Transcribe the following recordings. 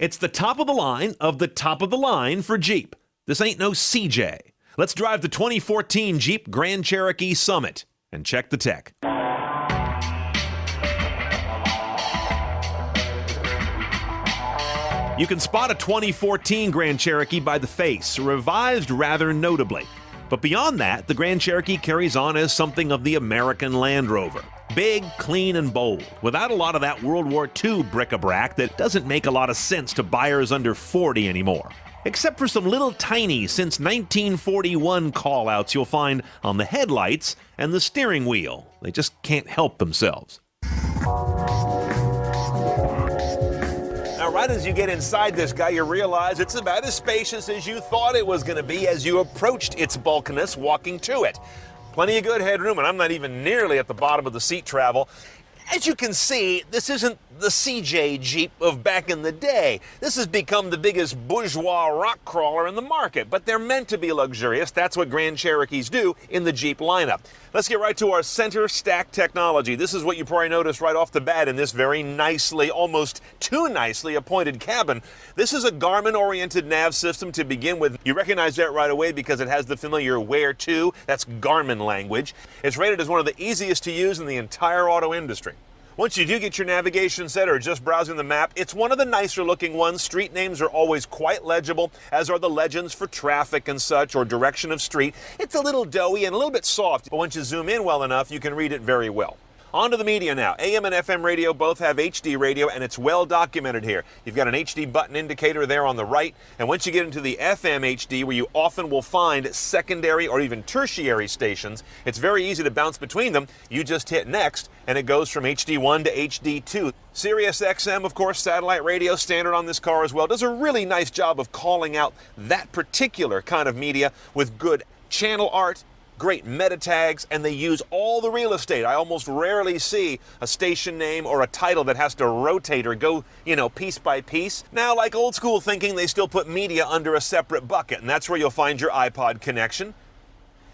It's the top of the line of the top of the line for Jeep. This ain't no CJ. Let's drive the 2014 Jeep Grand Cherokee Summit and check the tech. You can spot a 2014 Grand Cherokee by the face, revised rather notably. But beyond that, the Grand Cherokee carries on as something of the American Land Rover. Big, clean, and bold, without a lot of that World War II bric-a-brac that doesn't make a lot of sense to buyers under 40 anymore. Except for some little tiny since 1941 call-outs you'll find on the headlights and the steering wheel. They just can't help themselves. Now, right as you get inside this guy, you realize it's about as spacious as you thought it was going to be as you approached its bulkiness walking to it. Plenty of good headroom, and I'm not even nearly at the bottom of the seat travel. As you can see, this isn't the CJ Jeep of back in the day. This has become the biggest bourgeois rock crawler in the market, but they're meant to be luxurious. That's what Grand Cherokees do in the Jeep lineup. Let's get right to our center stack technology. This is what you probably noticed right off the bat in this very nicely, almost too nicely appointed cabin. This is a Garmin-oriented nav system to begin with. You recognize that right away because it has the familiar where to. That's Garmin language. It's rated as one of the easiest to use in the entire auto industry. Once you do get your navigation set or just browsing the map, it's one of the nicer looking ones. Street names are always quite legible, as are the legends for traffic and such, or direction of street. It's a little doughy and a little bit soft, but once you zoom in well enough, you can read it very well. On to the media now. AM and FM radio both have HD radio, and it's well documented here. You've got an HD button indicator there on the right, and once you get into the FM HD, where you often will find secondary or even tertiary stations, it's very easy to bounce between them. You just hit next, and it goes from HD1 to HD2. Sirius XM, of course, satellite radio, standard on this car as well, does a really nice job of calling out that particular kind of media with good channel art, great meta tags, and they use all the real estate. I almost rarely see a station name or a title that has to rotate or go, piece by piece. Now, like old school thinking, they still put media under a separate bucket, and that's where you'll find your iPod connection.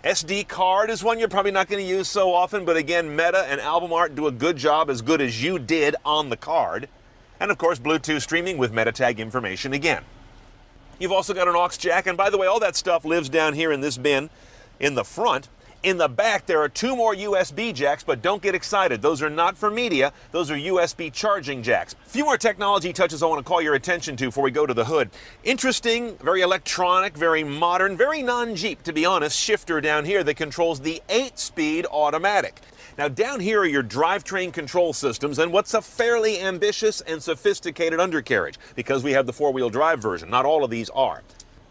SD card is one you're probably not going to use so often, but again, meta and album art do a good job, as good as you did on the card. And of course, Bluetooth streaming with meta tag information again. You've also got an aux jack, and by the way, all that stuff lives down here in this bin in the front. In the back, there are two more USB jacks, but don't get excited. Those are not for media. Those are USB charging jacks. A few more technology touches I want to call your attention to before we go to the hood. Interesting, very electronic, very modern, very non-Jeep, to be honest, shifter down here that controls the 8-speed automatic. Now, down here are your drivetrain control systems and what's a fairly ambitious and sophisticated undercarriage, because we have the four-wheel drive version. Not all of these are.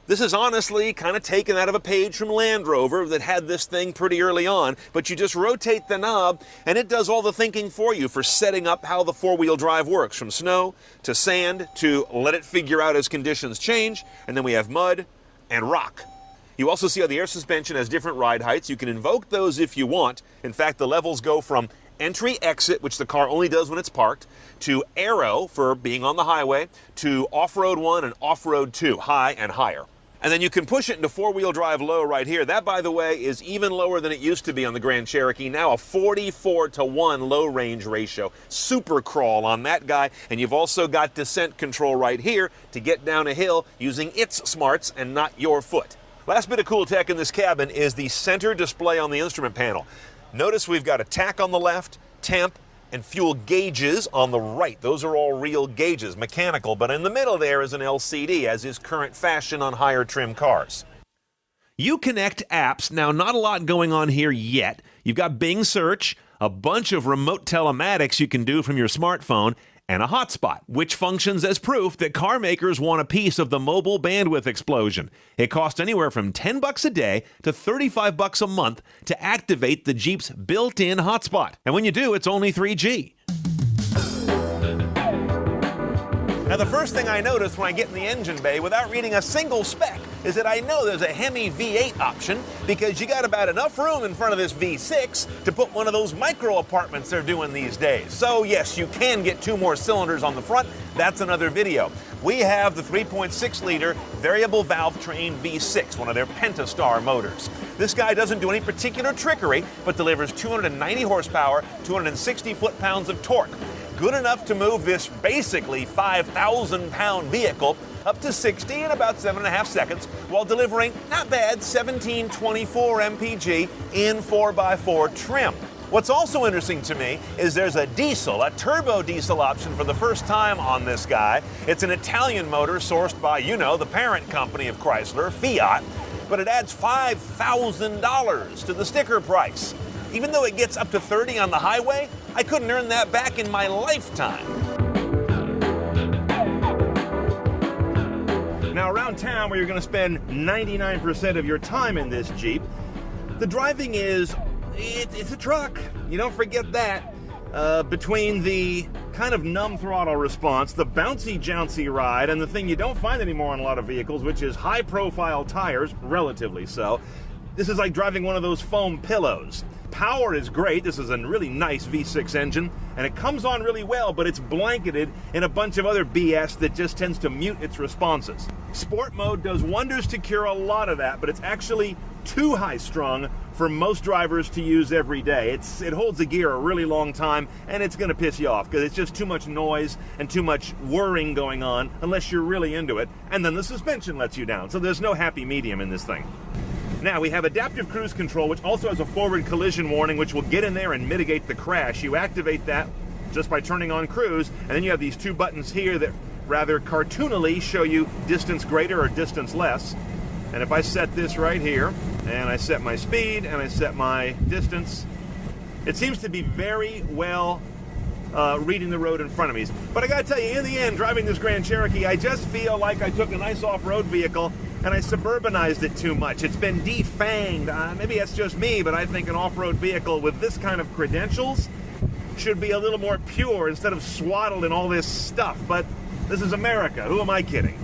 This is honestly kind of taken out of a page from Land Rover that had this thing pretty early on, but you just rotate the knob and it does all the thinking for you for setting up how the four-wheel drive works, from snow to sand to let it figure out as conditions change, and then we have mud and rock. You also see how the air suspension has different ride heights. You can invoke those if you want. In fact, the levels go from entry exit, which the car only does when it's parked, to aero for being on the highway, to off-road 1 and off-road 2, high and higher. And then you can push it into four-wheel drive low right here. That, by the way, is even lower than it used to be on the Grand Cherokee. Now a 44-to-1 low range ratio. Super crawl on that guy. And you've also got descent control right here to get down a hill using its smarts and not your foot. Last bit of cool tech in this cabin is the center display on the instrument panel. Notice we've got a tach on the left, temp, and fuel gauges on the right. Those are all real gauges, mechanical, but in the middle there is an LCD, as is current fashion on higher trim cars. You connect apps. Now, not a lot going on here yet. You've got Bing Search, a bunch of remote telematics you can do from your smartphone, and a hotspot, which functions as proof that car makers want a piece of the mobile bandwidth explosion. It costs anywhere from $10 a day to $35 a month to activate the Jeep's built-in hotspot. And when you do, it's only 3G. Now, the first thing I notice when I get in the engine bay without reading a single spec is that I know there's a Hemi V8 option, because you got about enough room in front of this V6 to put one of those micro apartments they're doing these days. So yes, you can get 2 more cylinders on the front. That's another video. We have the 3.6-liter variable valve train V6, one of their Pentastar motors. This guy doesn't do any particular trickery, but delivers 290 horsepower, 260 foot-pounds of torque. good enough to move this basically 5,000-pound vehicle up to 60 in about 7.5 seconds while delivering, not bad, 1724 mpg in 4x4 trim. What's also interesting to me is there's a turbo diesel option for the first time on this guy. It's an Italian motor sourced by, the parent company of Chrysler, Fiat, but it adds $5,000 to the sticker price. Even though it gets up to 30 on the highway, I couldn't earn that back in my lifetime. Now, around town, where you're going to spend 99% of your time in this Jeep, the driving it's a truck. You don't forget that. Between the kind of numb throttle response, the bouncy-jouncy ride, and the thing you don't find anymore on a lot of vehicles, which is high-profile tires, relatively so, this is like driving one of those foam pillows. Power is great. This is a really nice V6 engine, and it comes on really well, but it's blanketed in a bunch of other BS that just tends to mute its responses. Sport mode does wonders to cure a lot of that, but it's actually too high-strung for most drivers to use every day. It holds the gear a really long time, and it's going to piss you off because it's just too much noise and too much whirring going on unless you're really into it, and then the suspension lets you down, so there's no happy medium in this thing. Now, we have adaptive cruise control, which also has a forward collision warning, which will get in there and mitigate the crash. You activate that just by turning on cruise, and then you have these two buttons here that rather cartoonily show you distance greater or distance less. And if I set this right here, and I set my speed, and I set my distance, it seems to be very well reading the road in front of me. But I gotta tell you, in the end, driving this Grand Cherokee, I just feel like I took a nice off-road vehicle and I suburbanized it too much. It's been defanged. Maybe that's just me, but I think an off-road vehicle with this kind of credentials should be a little more pure instead of swaddled in all this stuff. But this is America. Who am I kidding?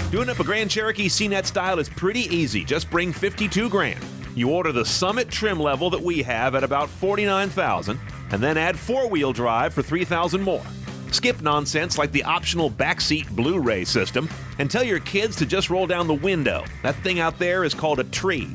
Doing up a Grand Cherokee CNET style is pretty easy. Just bring 52 grand. You order the Summit trim level that we have at about $49,000, and then add four-wheel drive for $3,000 more. Skip nonsense like the optional backseat Blu-ray system, and tell your kids to just roll down the window. That thing out there is called a tree.